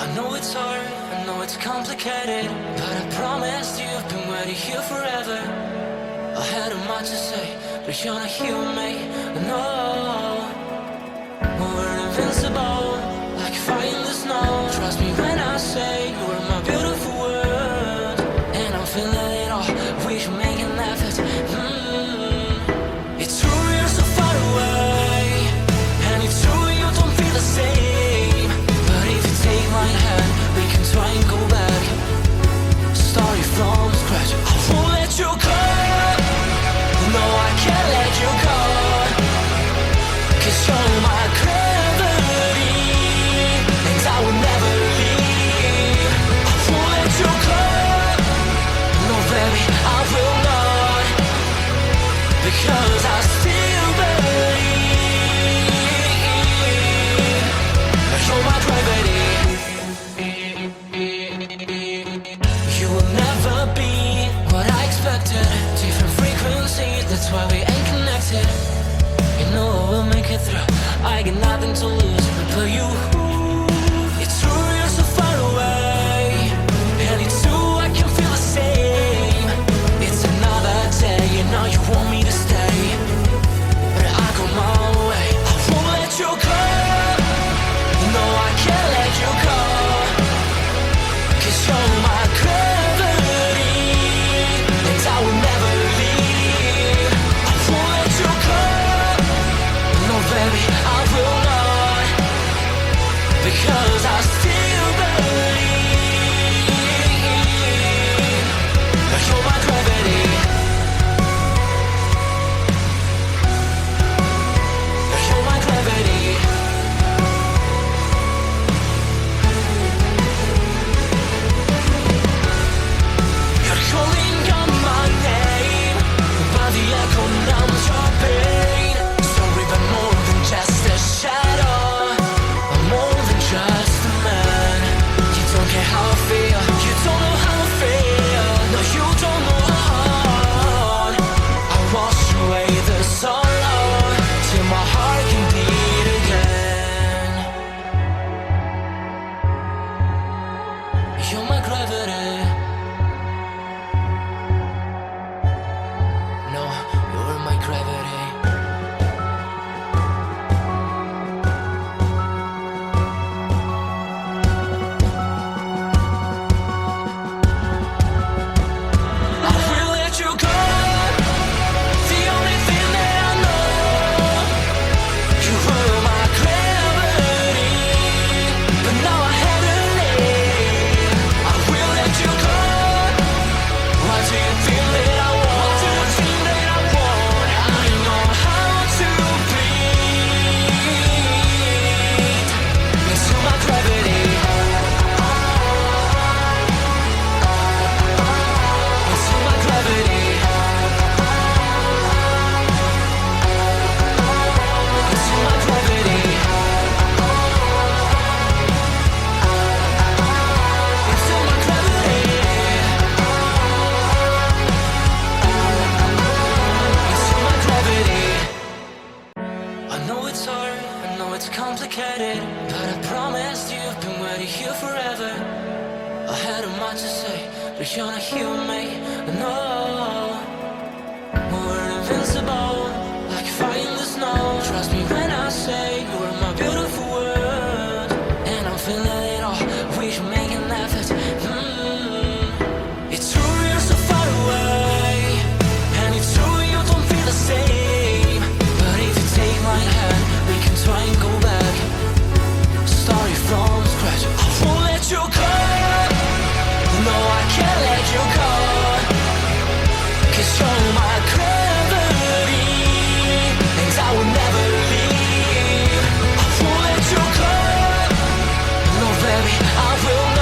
I know it's hard, I know it's complicated, but I promised you I've been waiting here forever. I had a much to say, but you're not here with me, no. We're invincible, like fire in the snow. Trust me when I say you are my beautiful world, and I'm feeling it all, we should make an effort. It's true you're so far away, and it's true you don't feel the same. But if you take my hand, we can try and go back, starting from scratch. I won't let you go, no I can't let you go, 'cause you're my gravity, and I will never leave. I won't let you go, no baby I will not, because I still believe. You're my gravity. You will never be what I expected. Different frequencies, that's why we ain't connected. You know I will make it through, I got nothing to lose but you. It's true you're so far away, and it's true I can feel the same. It's another day, you know you want me to stay, but I go my way. I won't let you go, no I can't let you go, 'cause you're my gravity, and I will never leave. I won't let you go, no baby I will not, because I still believe. You're my gravity. You're my gravity. You're calling out my name, but the echo numbs your pain. Sorry, but more than just a shadow, I'm more than just a man. You don't care how I feel, you don't know how I feel. No, you don't know how. I wash away the sorrow till my heart can beat again. You're my gravity. No, you're my gravity. I will let you go, the only thing that I know. You were my gravity, but now I have to leave. I will let you go. Why do you feel that I want? What do you think that I want? I know how to breathe into my gravity, into my gravity, into my gravity, into my gravity, into my gravity. I know it's hard, I know it's complicated, but I promised you I've been waiting here forever. I had a much to say, but you're not here with me, no. We're invincible, like fire in the snow. Trust me when I say you are my beautiful world, and I'm feeling it all, we should make an effort. It's true you're so far away, and it's true you don't feel the same. But if you take my hand, we can try and go back, starting from scratch. I won't let you go, no I can't let you go, 'cause you're my gravity, and I will never leave. I won't let you go, no baby I will not.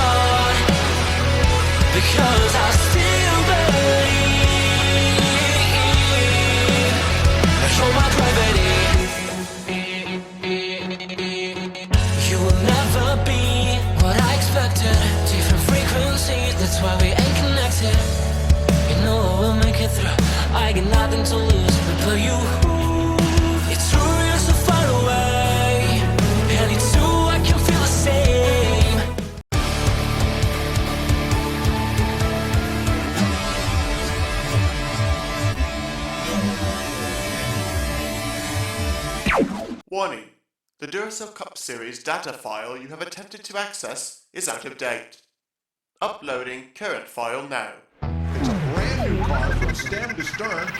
Warning. The Duracell Cup Series data file you have attempted to access is out of date. Uploading current file now. It's a brand new car from stem to stern,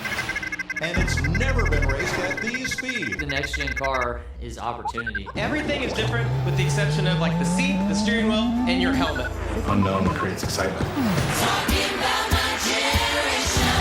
and it's never been raced at these speeds. The next gen car is opportunity. Everything is different with the exception of like the seat, the steering wheel, and your helmet. Unknown creates excitement. Talking about my generation.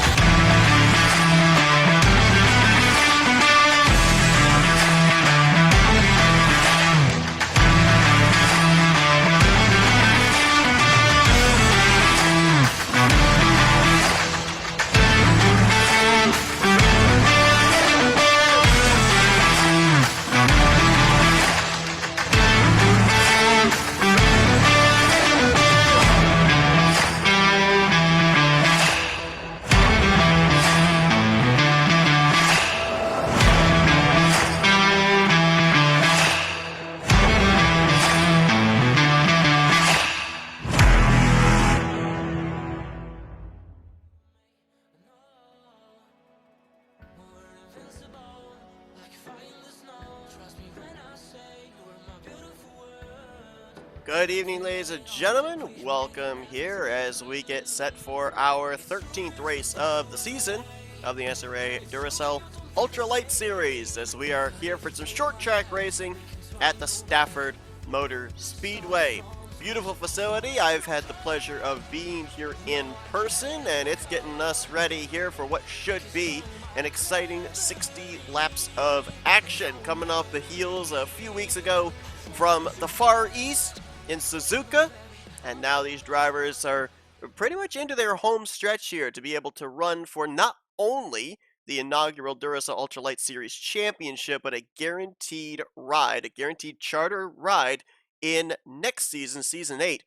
Good evening, ladies and gentlemen. Welcome here as we get set for our 13th race of the season of the NNSCRA Duracell Ultra Lite Series, as we are here for some short track racing at the Stafford Motor Speedway. Beautiful facility. I've had the pleasure of being here in person, and it's getting us ready here for what should be an exciting 60 laps of action, coming off the heels a few weeks ago from the Far East in Suzuka, and now these drivers are pretty much into their home stretch here to be able to run for not only the inaugural Duracell Ultra Lite Series Championship, but a guaranteed ride, a guaranteed charter ride in next season, Season 8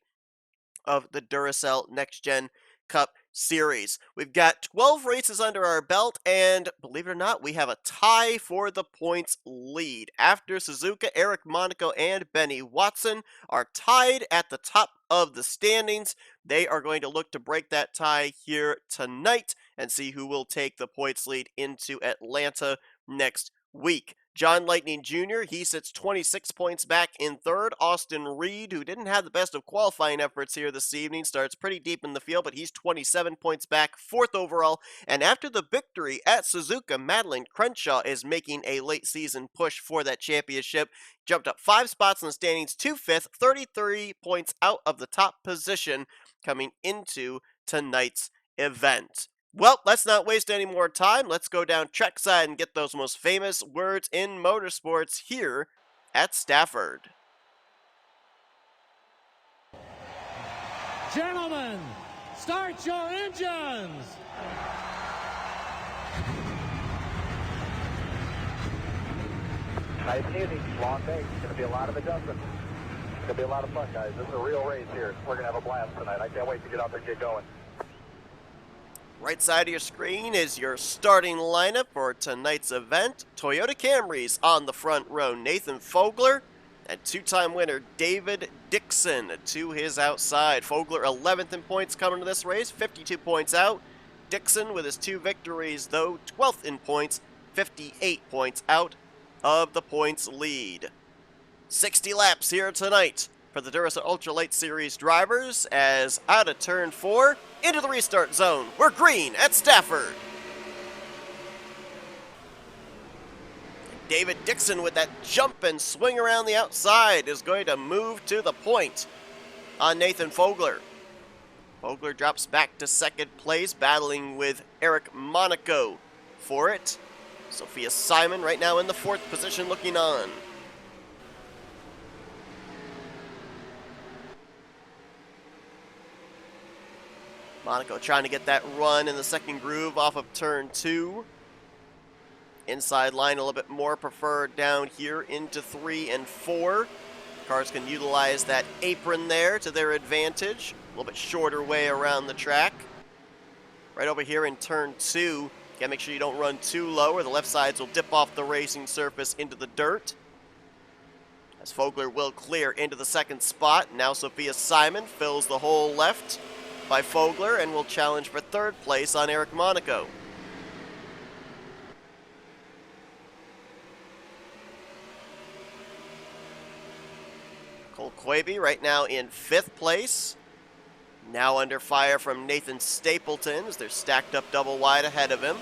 of the Duracell Next Gen Cup Series. We've got 12 races under our belt, and believe it or not, we have a tie for the points lead. After Suzuka, Eric Monaco and Benny Watson are tied at the top of the standings. They are going to look to break that tie here tonight and see who will take the points lead into Atlanta next week. John Lightning Jr., he sits 26 points back in third. Austin Reed, who didn't have the best of qualifying efforts here this evening, starts pretty deep in the field, but he's 27 points back, fourth overall. And after the victory at Suzuka, Madeline Crenshaw is making a late season push for that championship. Jumped up 5 spots in the standings to fifth, 33 points out of the top position coming into tonight's event. Well, let's not waste any more time. Let's go down trackside and get those most famous words in motorsports here at Stafford. Gentlemen, start your engines! Nice and easy, long day. It's going to be a lot of adjustments. It's going to be a lot of fun, guys. This is a real race here. We're going to have a blast tonight. I can't wait to get out there and get going. Right side of your screen is your starting lineup for tonight's event. Toyota Camrys on the front row, Nathan Fogler, and two-time winner David Dixon to his outside. Fogler 11th in points coming to this race, 52 points out. Dixon with his 2 victories, though, 12th in points, 58 points out of the points lead. 60 laps here tonight for the Duracell Ultra Lite Series drivers, as out of turn 4, into the restart zone. We're green at Stafford. David Dixon with that jump and swing around the outside is going to move to the point on Nathan Fogler. Fogler drops back to second place, battling with Eric Monaco for it. Sophia Simon right now in the 4th position looking on. Monaco trying to get that run in the second groove off of turn 2. Inside line a little bit more preferred down here into 3 and 4. Cars can utilize that apron there to their advantage. A little bit shorter way around the track. Right over here in turn 2, gotta make sure you don't run too low or the left sides will dip off the racing surface into the dirt. As Fogler will clear into the second spot. Now Sophia Simon fills the hole left by Fogler and will challenge for third place on Eric Monaco. Quaby right now in 5th place. Now under fire from Nathan Stapleton as they're stacked up double wide ahead of him.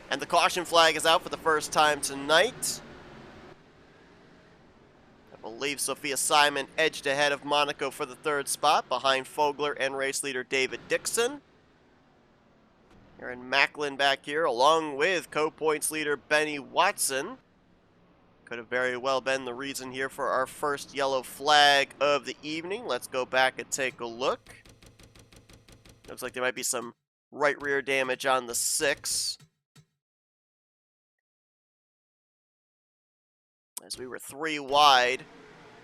And the caution flag is out for the first time tonight. I believe Sophia Simon edged ahead of Monaco for the 3rd spot, behind Fogler and race leader David Dixon. Aaron Macklin back here, along with co-points leader Benny Watson. Could have very well been the reason here for our first yellow flag of the evening. Let's go back and take a look. Looks like there might be some right rear damage on the 6. As we were 3 wide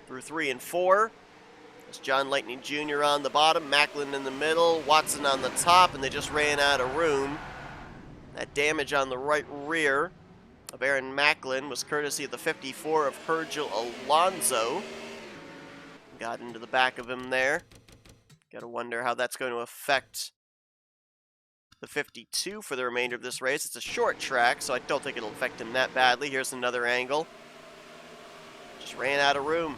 through 3 and 4. There's John Lightning Jr. on the bottom, Macklin in the middle, Watson on the top, and they just ran out of room. That damage on the right rear of Aaron Macklin was courtesy of the 54 of Virgil Alonso. Got into the back of him there. Gotta wonder how that's going to affect the 52 for the remainder of this race. It's a short track, so I don't think it'll affect him that badly. Here's another angle. Just ran out of room.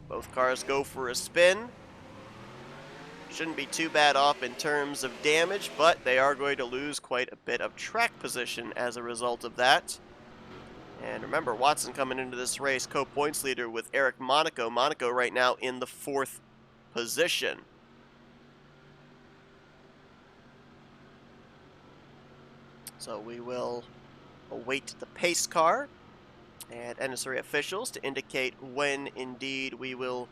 Both cars go for a spin. Shouldn't be too bad off in terms of damage, but they are going to lose quite a bit of track position as a result of that. And remember, Watson coming into this race co-points leader with Eric Monaco. Monaco right now in the 4th position. So we will await the pace car and NNSCRA officials to indicate when indeed we will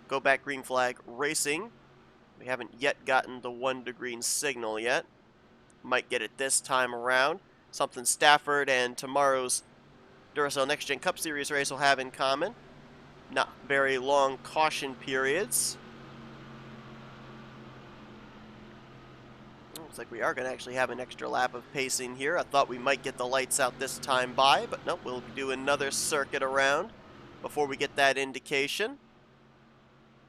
go back green flag racing. We haven't yet gotten the 1 to green signal yet. Might get it this time around. Something Stafford and tomorrow's Duracell Next Gen Cup Series race will have in common. Not very long caution periods. Looks like we are going to actually have an extra lap of pacing here. I thought we might get the lights out this time by, but nope, we'll do another circuit around before we get that indication.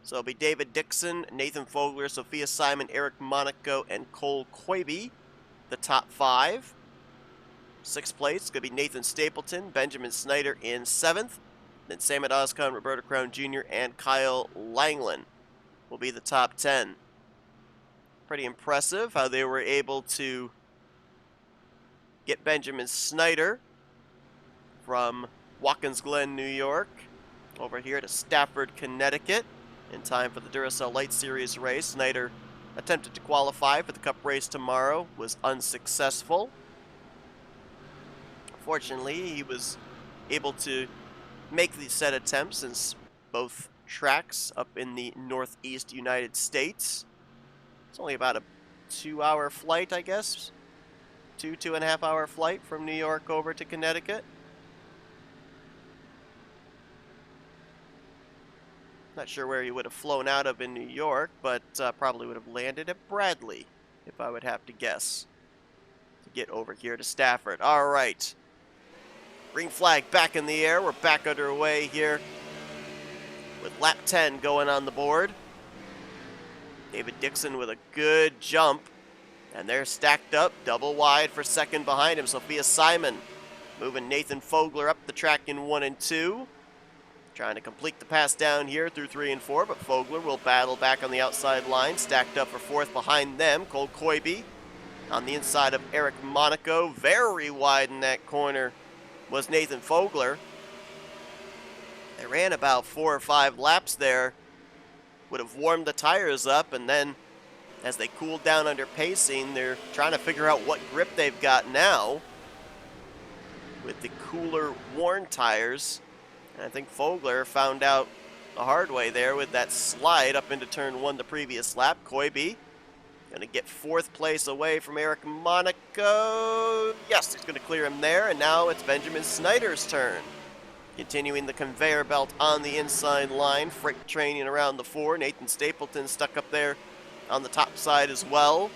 So it'll be David Dixon, Nathan Fogler, Sophia Simon, Eric Monaco, and Cole Quaby, the top 5. 6th place going to be Nathan Stapleton, Benjamin Snyder in 7th. Then Samet Ozkan, Roberto Crown Jr., and Kyle Langland will be the top 10. Pretty impressive how they were able to get Benjamin Snyder from Watkins Glen, New York, over here to Stafford, Connecticut, in time for the Duracell Lite Series race. Snyder attempted to qualify for the Cup race tomorrow, was unsuccessful. Fortunately, he was able to make the set attempts since both tracks up in the Northeast United States. It's only about a 2-hour flight, I guess. 2.5 hour flight from New York over to Connecticut. Not sure where he would have flown out of in New York, but probably would have landed at Bradley, if I would have to guess, to get over here to Stafford. All right. Green flag back in the air. We're back underway here with lap 10 going on the board. David Dixon with a good jump, and they're stacked up double wide for 2nd behind him. Sophia Simon moving Nathan Fogler up the track in 1 and 2. Trying to complete the pass down here through 3 and 4, but Fogler will battle back on the outside line. Stacked up for 4th behind them. Cole Quaby on the inside of Eric Monaco. Very wide in that corner was Nathan Fogler. They ran about 4 or 5 laps there. Would have warmed the tires up, and then as they cooled down under pacing, they're trying to figure out what grip they've got now with the cooler worn tires. And I think Fogler found out the hard way there with that slide up into turn 1 the previous lap. Quaby going to get 4th place away from Eric Monaco. Yes, he's going to clear him there, and now it's Benjamin Snyder's turn. Continuing the conveyor belt on the inside line, freight training around the 4. Nathan Stapleton stuck up there on the top side as well.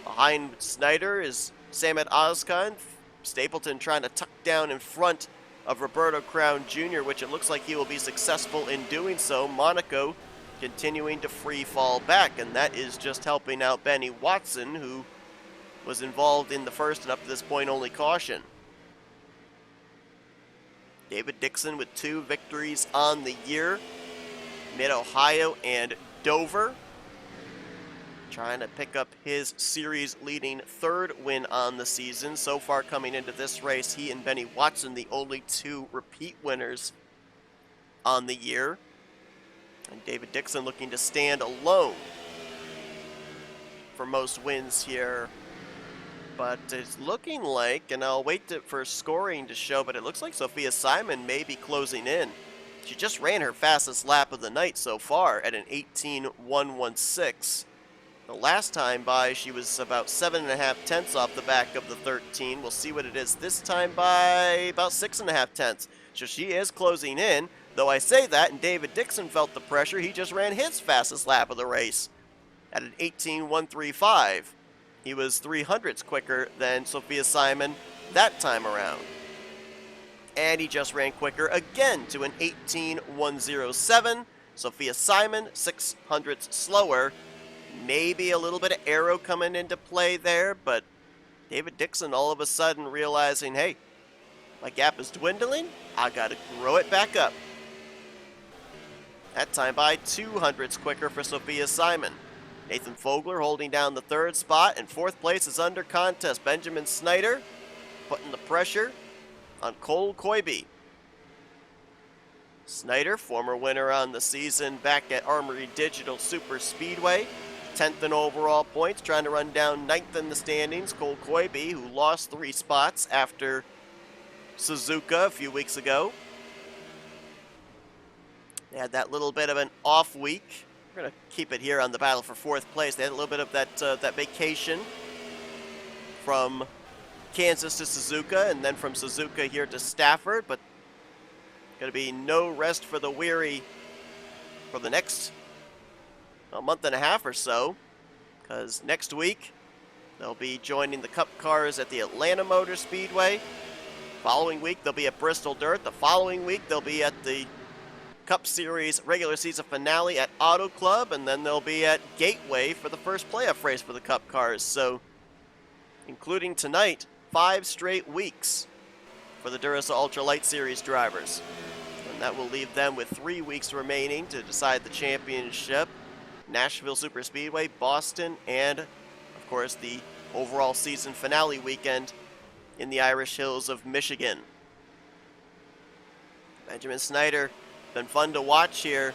Behind Snyder is Samet Ozkan. Stapleton trying to tuck down in front of Roberto Crown Jr., which it looks like he will be successful in doing so. Monaco continuing to free fall back, and that is just helping out Benny Watson, who was involved in the first and up to this point only caution. David Dixon with 2 victories on the year. Mid-Ohio and Dover. Trying to pick up his series-leading 3rd win on the season. So far coming into this race, he and Benny Watson, the only 2 repeat winners on the year. And David Dixon looking to stand alone for most wins here. But it's looking like, and I'll wait for scoring to show, but it looks like Sophia Simon may be closing in. She just ran her fastest lap of the night so far at an 18.116. The last time by, she was about 7.5 tenths off the back of the 13. We'll see what it is this time by about 6.5 tenths. So she is closing in, though I say that, and David Dixon felt the pressure. He just ran his fastest lap of the race at an 18.135. He was 0.03 quicker than Sophia Simon that time around. And he just ran quicker again to an 18.107. Sophia Simon, 0.06 slower. Maybe a little bit of aero coming into play there, but David Dixon all of a sudden realizing, hey, my gap is dwindling, I gotta grow it back up. That time by 0.02 quicker for Sophia Simon. Nathan Fogler holding down the 3rd spot, and 4th place is under contest. Benjamin Snyder putting the pressure on Cole Koibe. Snyder, former winner on the season back at Armory Digital Super Speedway. 10th in overall points, trying to run down 9th in the standings. Cole Koibe, who lost 3 spots after Suzuka a few weeks ago. They had that little bit of an off week. We're going to keep it here on the battle for 4th place. They had a little bit of that vacation from Kansas to Suzuka, and then from Suzuka here to Stafford, but going to be no rest for the weary for the next month and a half or so, because next week they'll be joining the Cup cars at the Atlanta Motor Speedway. Following week they'll be at Bristol Dirt. The following week they'll be at the Cup Series regular season finale at Auto Club, and then they'll be at Gateway for the first playoff race for the Cup cars. So, including tonight, 5 straight weeks for the Duracell Ultra Light Series drivers. And that will leave them with 3 weeks remaining to decide the championship. Nashville Super Speedway, Boston, and, of course, the overall season finale weekend in the Irish Hills of Michigan. Benjamin Snyder, been fun to watch here,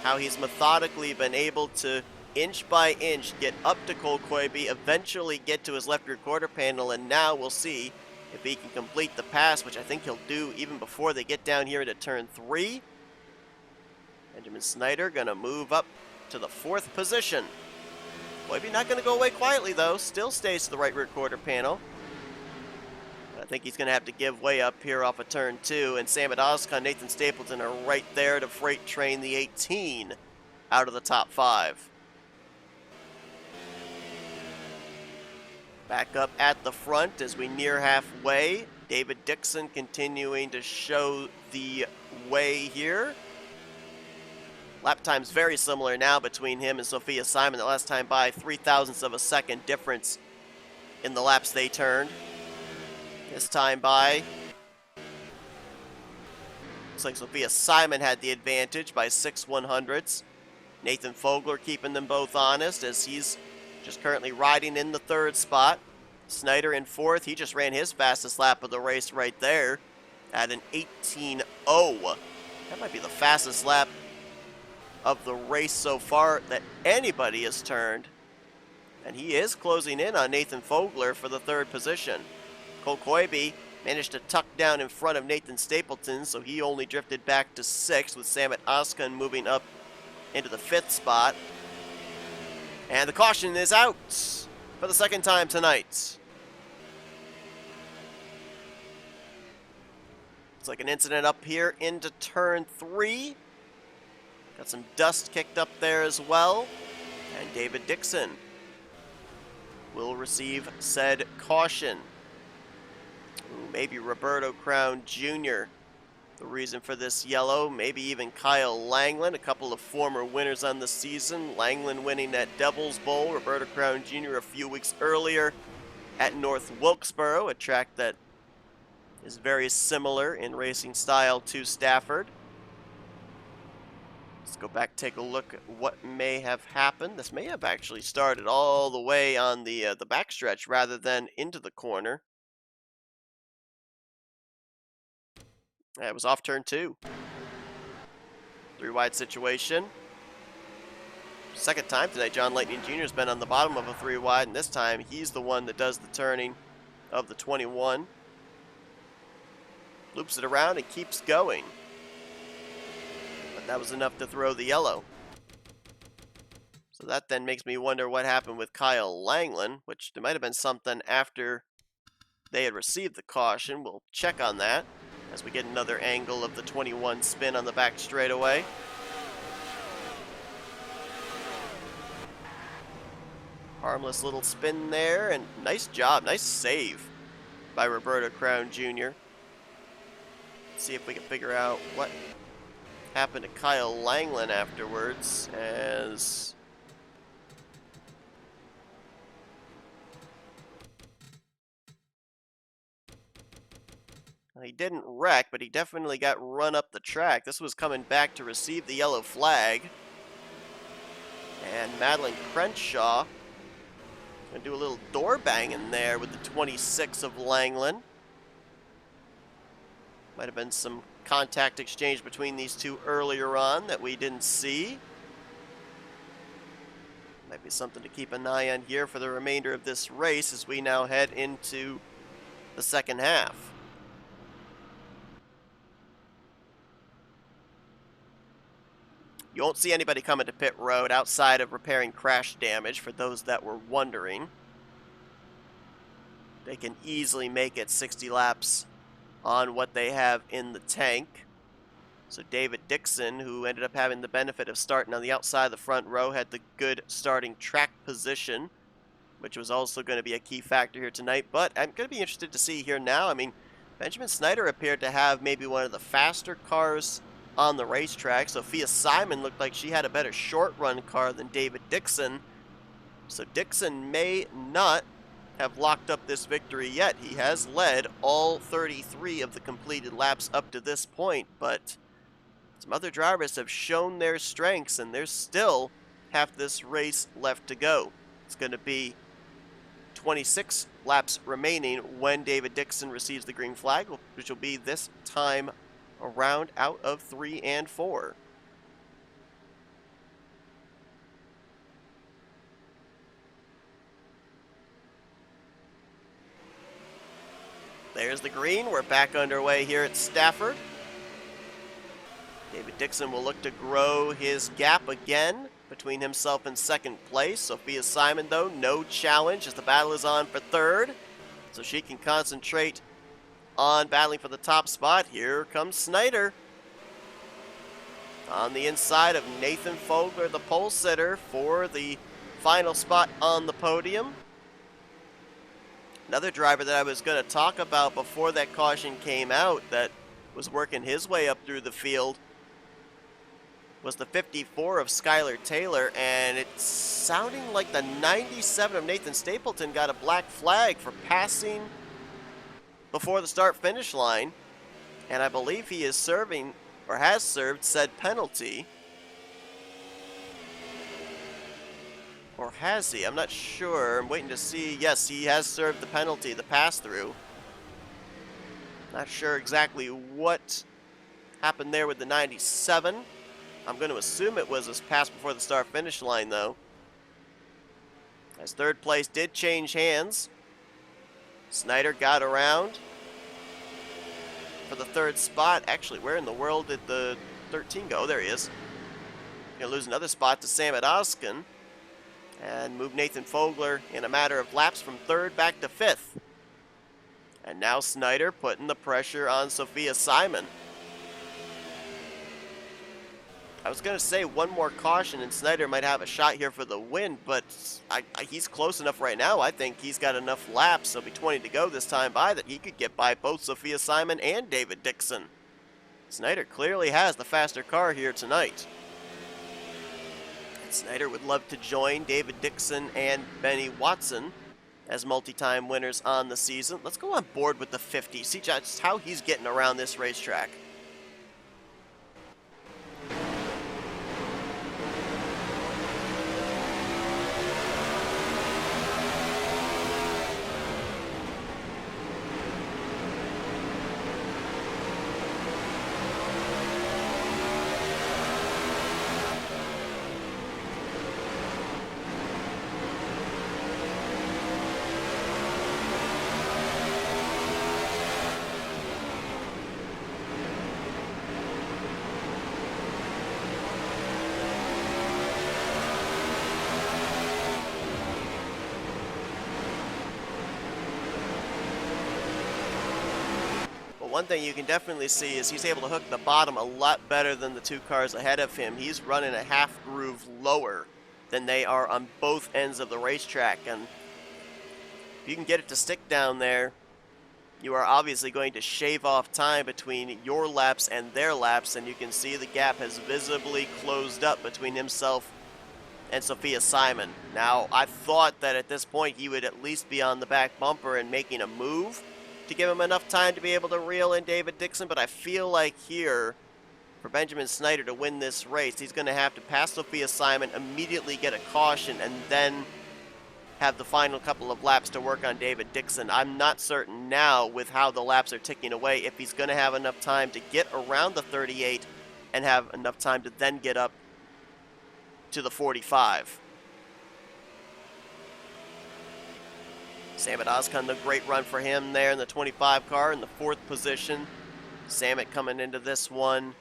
how he's methodically been able to inch by inch get up to Cole Koibe, eventually get to his left rear quarter panel, and now we'll see if he can complete the pass, which I think he'll do even before they get down here into turn 3. Benjamin Snyder gonna move up to the 4th position. Koibe not gonna go away quietly though, still stays to the right rear quarter panel. I think he's going to have to give way up here off of turn 2, and Sam Oscon, Nathan Stapleton are right there to freight train the 18 out of the top 5. Back up at the front as we near halfway. David Dixon continuing to show the way here. Lap time's very similar now between him and Sophia Simon. The last time by 0.03 of a second difference in the laps they turned. This time by, looks like Sophia Simon had the advantage by 6/100ths. Nathan Fogler keeping them both honest as he's just currently riding in the 3rd spot. Snyder in 4th. He just ran his fastest lap of the race right there at an 18.0. That might be the fastest lap of the race so far that anybody has turned. And he is closing in on Nathan Fogler for the 3rd position. Cole Koibe managed to tuck down in front of Nathan Stapleton, so he only drifted back to 6th, with Samet Oskan moving up into the 5th spot. And the caution is out for the 2nd time tonight. Looks like an incident up here into turn 3. Got some dust kicked up there as well. And David Dixon will receive said caution. Maybe Roberto Crown Jr. the reason for this yellow. Maybe even Kyle Langland, a couple of former winners on the season. Langland winning at Devil's Bowl. Roberto Crown Jr. a few weeks earlier at North Wilkesboro, a track that is very similar in racing style to Stafford. Let's go back, take a look at what may have happened. This may have actually started all the way on the backstretch rather than into the corner. It was off turn 2. 3 wide situation. Second time tonight, John Lightning Jr. has been on the bottom of a 3 wide, and this time he's the one that does the turning of the 21. Loops it around and keeps going. But that was enough to throw the yellow. So that then makes me wonder what happened with Kyle Langland, which there might have been something after they had received the caution. We'll check on that as we get another angle of the 21 spin on the back straightaway. Harmless little spin there, and nice job, nice save by Roberto Crown Jr. Let's see if we can figure out what happened to Kyle Langland afterwards, as he didn't wreck, but he definitely got run up the track. This was coming back to receive the yellow flag. And Madeline Crenshaw gonna do a little door banging there with the 26 of Langland. Might have been some contact exchange between these two earlier on that we didn't see. Might be something to keep an eye on here for the remainder of this race as we now head into the second half. You won't see anybody coming to pit road outside of repairing crash damage, for those that were wondering. They can easily make it 60 laps on what they have in the tank. So David Dixon, who ended up having the benefit of starting on the outside of the front row, had the good starting track position, which was also going to be a key factor here tonight. But I'm going to be interested to see here now. I mean, Benjamin Snyder appeared to have maybe one of the faster cars on the racetrack. Sophia Simon looked like she had a better short run car than David Dixon. So Dixon may not have locked up this victory yet. He has led all 33 of the completed laps up to this point, but some other drivers have shown their strengths, and there's still half this race left to go. It's going to be 26 laps remaining when David Dixon receives the green flag, which will be this time around out of 3 and 4. There's the green. We're back underway here at Stafford. David Dixon will look to grow his gap again between himself and second place. Sophia Simon, though, no challenge as the battle is on for third, so she can concentrate on battling for the top spot. Here comes Snyder on the inside of Nathan Fogler, the pole sitter, for the final spot on the podium. Another driver that I was going to talk about before that caution came out that was working his way up through the field was the 54 of Skylar Taylor, and it's sounding like the 97 of Nathan Stapleton got a black flag for passing before the start-finish line, and I believe he is serving, or has served, said penalty. Or has he? I'm not sure. I'm waiting to see. Yes, he has served the penalty, the pass-through. Not sure exactly what happened there with the 97. I'm going to assume it was a pass before the start-finish line, though, as third place did change hands. Snyder got around for the third spot. Actually, where in the world did the 13 go? There he is. Going to lose another spot to Sam Adoskin and move Nathan Fogler in a matter of laps from third back to fifth. And now Snyder putting the pressure on Sophia Simon. I was going to say one more caution and Snyder might have a shot here for the win, but he's close enough right now. I think he's got enough laps, there'll be 20 to go this time by, that he could get by both Sophia Simon and David Dixon. Snyder clearly has the faster car here tonight. Snyder would love to join David Dixon and Benny Watson as multi-time winners on the season. Let's go on board with the 50. See just how he's getting around this racetrack. One thing you can definitely see is he's able to hook the bottom a lot better than the two cars ahead of him. He's running a half groove lower than they are on both ends of the racetrack. And if you can get it to stick down there, you are obviously going to shave off time between your laps and their laps. And you can see the gap has visibly closed up between himself and Sophia Simon. Now, I thought that at this point he would at least be on the back bumper and making a move to give him enough time to be able to reel in David Dixon, but I feel like here, for Benjamin Snyder to win this race, he's going to have to pass Sophia Simon, immediately get a caution, and then have the final couple of laps to work on David Dixon. I'm not certain now, with how the laps are ticking away, if he's going to have enough time to get around the 38 and have enough time to then get up to the 45. Samit Ozkan, the great run for him there in the 25 car in the 4th position. Samit coming into this one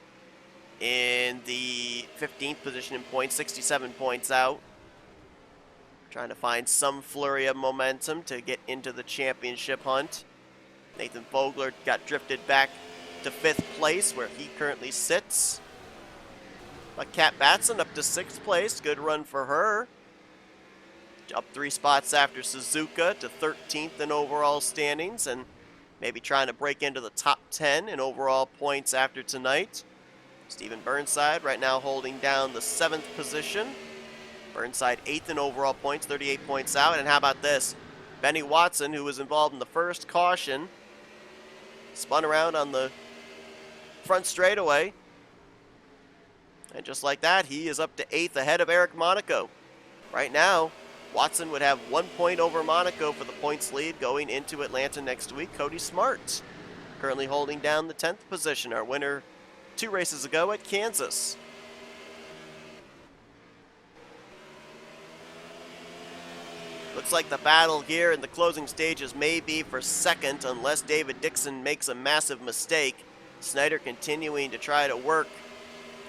in the 15th position in points, 67 points out. Trying to find some flurry of momentum to get into the championship hunt. Nathan Vogler got drifted back to 5th place where he currently sits. But Kat Batson up to 6th place, good run for her. Up 3 spots after Suzuka to 13th in overall standings, and maybe trying to break into the top 10 in overall points after tonight. Stephen Burnside right now holding down the 7th position. Burnside 8th in overall points, 38 points out. And how about this? Benny Watson, who was involved in the first caution, spun around on the front straightaway. And just like that, he is up to 8th ahead of Eric Monaco. Right now, Watson would have 1 point over Monaco for the points lead going into Atlanta next week. Cody Smart currently holding down the 10th position, our winner 2 races ago at Kansas. Looks like the battle here in the closing stages may be for second unless David Dixon makes a massive mistake. Snyder continuing to try to work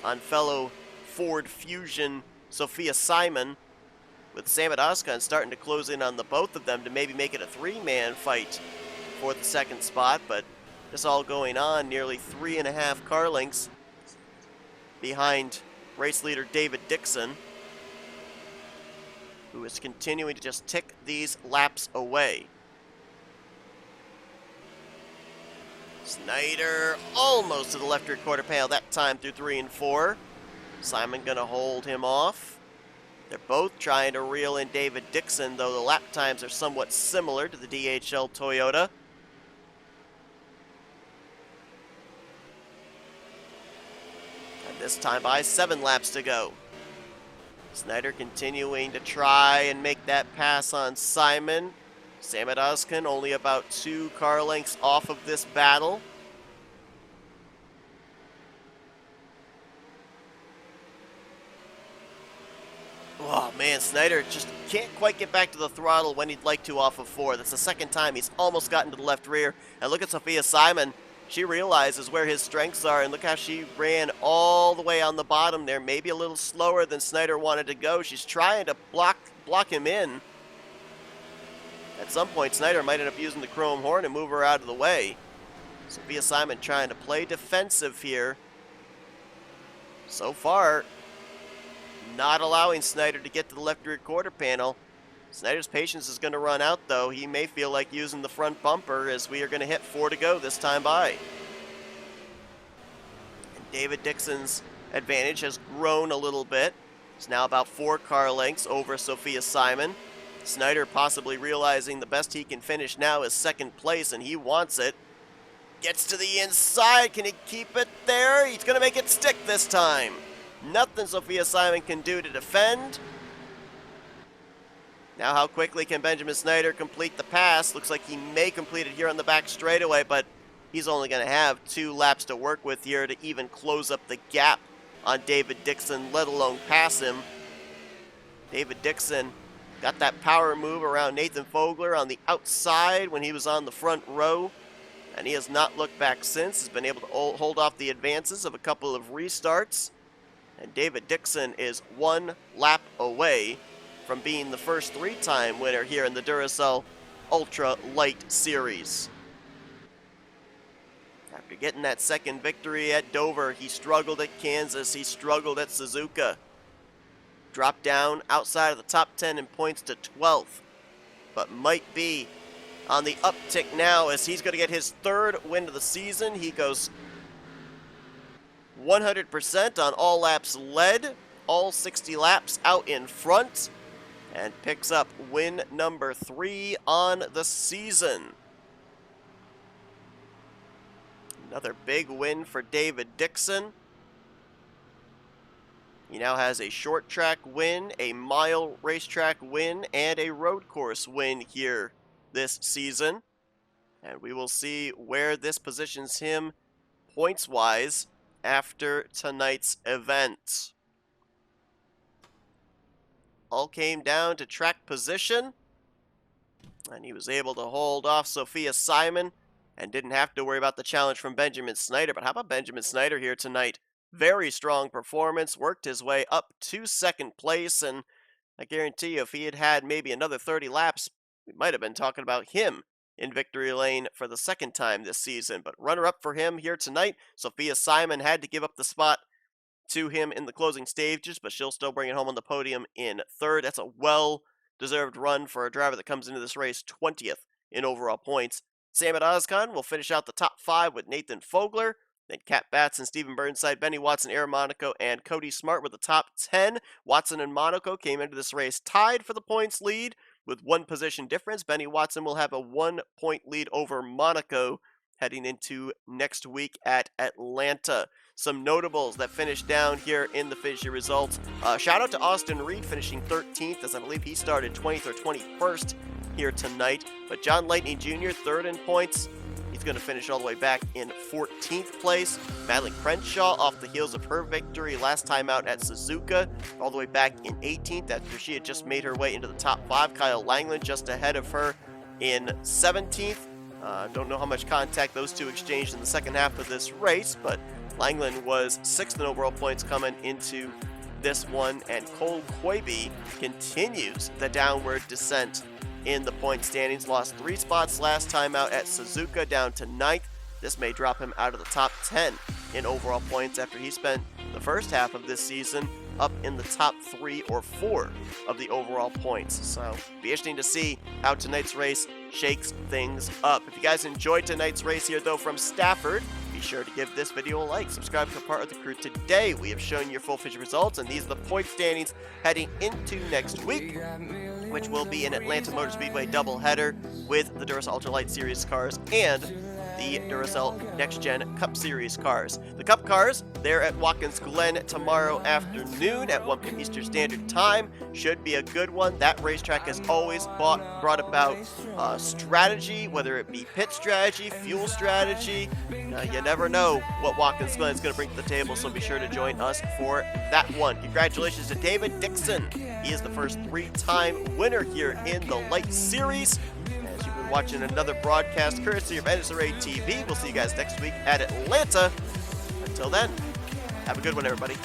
on fellow Ford Fusion Sophia Simon, with Samit Ozkan starting to close in on the both of them to maybe make it a 3-man fight for the 2nd spot. But this all going on nearly 3.5 car lengths behind race leader David Dixon, who is continuing to just tick these laps away. Snyder almost to the left rear quarter panel that time through 3 and 4. Simon gonna hold him off. They're both trying to reel in David Dixon, though the lap times are somewhat similar to the DHL Toyota. And this time by 7 laps to go. Snyder continuing to try and make that pass on Simon. Samit Ozkan only about 2 car lengths off of this battle. Oh man, Snyder just can't quite get back to the throttle when he'd like to off of 4. That's the 2nd time he's almost gotten to the left rear. And look at Sophia Simon. She realizes where his strengths are, and look how she ran all the way on the bottom there, maybe a little slower than Snyder wanted to go. She's trying to block him in. At some point, Snyder might end up using the chrome horn and move her out of the way. Sophia Simon trying to play defensive here. So far, not allowing Snyder to get to the left rear quarter panel. Snyder's patience is going to run out, though. He may feel like using the front bumper as we are going to hit 4 to go this time by. And David Dixon's advantage has grown a little bit. It's now about 4 car lengths over Sophia Simon. Snyder possibly realizing the best he can finish now is second place, and he wants it. Gets to the inside. Can he keep it there? He's going to make it stick this time. Nothing Sophia Simon can do to defend. Now how quickly can Benjamin Snyder complete the pass? Looks like he may complete it here on the back straightaway, but he's only going to have 2 laps to work with here to even close up the gap on David Dixon, let alone pass him. David Dixon got that power move around Nathan Fogler on the outside when he was on the front row, and he has not looked back since. He's been able to hold off the advances of a couple of restarts, and David Dixon is 1 lap away from being the first 3-time winner here in the Duracell Ultra Lite Series. After getting that second victory at Dover, he struggled at Kansas, he struggled at Suzuka. Dropped down outside of the top 10 in points to 12th, but might be on the uptick now as he's going to get his 3rd win of the season. He goes 100% on all laps led, all 60 laps out in front, and picks up win number 3 on the season. Another big win for David Dixon. He now has a short track win, a mile racetrack win, and a road course win here this season. And we will see where this positions him points-wise after tonight's event. All came down to track position, and he was able to hold off Sophia Simon and didn't have to worry about the challenge from Benjamin Snyder. But how about Benjamin Snyder here tonight? Very strong performance, worked his way up to second place, and I guarantee you if he had had maybe another 30 laps, we might have been talking about him in victory lane for the 2nd time this season. But runner-up for him here tonight, Sophia Simon had to give up the spot to him in the closing stages, but she'll still bring it home on the podium in 3rd. That's a well-deserved run for a driver that comes into this race 20th in overall points. Samad Ozkan will finish out the top 5 with Nathan Fogler. Then Kat Batson, Stephen Burnside, Benny Watson, Aaron Monaco, and Cody Smart with the top 10. Watson and Monaco came into this race tied for the points lead with 1 position difference. Benny Watson will have a 1-point lead over Monaco heading into next week at Atlanta. Some notables that finished down here in the Fisher results. Shout out to Austin Reed finishing 13th, as I believe he started 20th or 21st here tonight. But John Lightning Jr., 3rd in points. He's going to finish all the way back in 14th place. Madeline Crenshaw, off the heels of her victory last time out at Suzuka, all the way back in 18th after she had just made her way into the top 5. Kyle Langland just ahead of her in 17th. Don't know how much contact those two exchanged in the second half of this race, but Langland was 6th in overall points coming into this one, and Cole Quaby continues the downward descent in the point standings. Lost 3 spots last time out at Suzuka, down to 9th. This may drop him out of the top 10 in overall points after he spent the first half of this season up in the top 3 or 4 of the overall points. So be interesting to see how tonight's race shakes things up. If you guys enjoyed tonight's race here though from Stafford, be sure to give this video a like. Subscribe to be part of the crew today. We have shown your full Fisher results, and these are the point standings heading into next week, which will be an Atlanta Motor Speedway doubleheader with the Duracell Ultra Lite Series cars and the Duracell Next Gen Cup Series cars. The Cup cars, they're at Watkins Glen tomorrow afternoon at 1 p.m. Eastern Standard Time. Should be a good one. That racetrack has always brought about strategy, whether it be pit strategy, fuel strategy. You never know what Watkins Glen is going to bring to the table, so be sure to join us for that one. Congratulations to David Dixon. He is the first 3-time winner here in the Lite Series. As you've been watching another broadcast courtesy of NNSCRA TV, we'll see you guys next week at Atlanta. Until then, have a good one, everybody.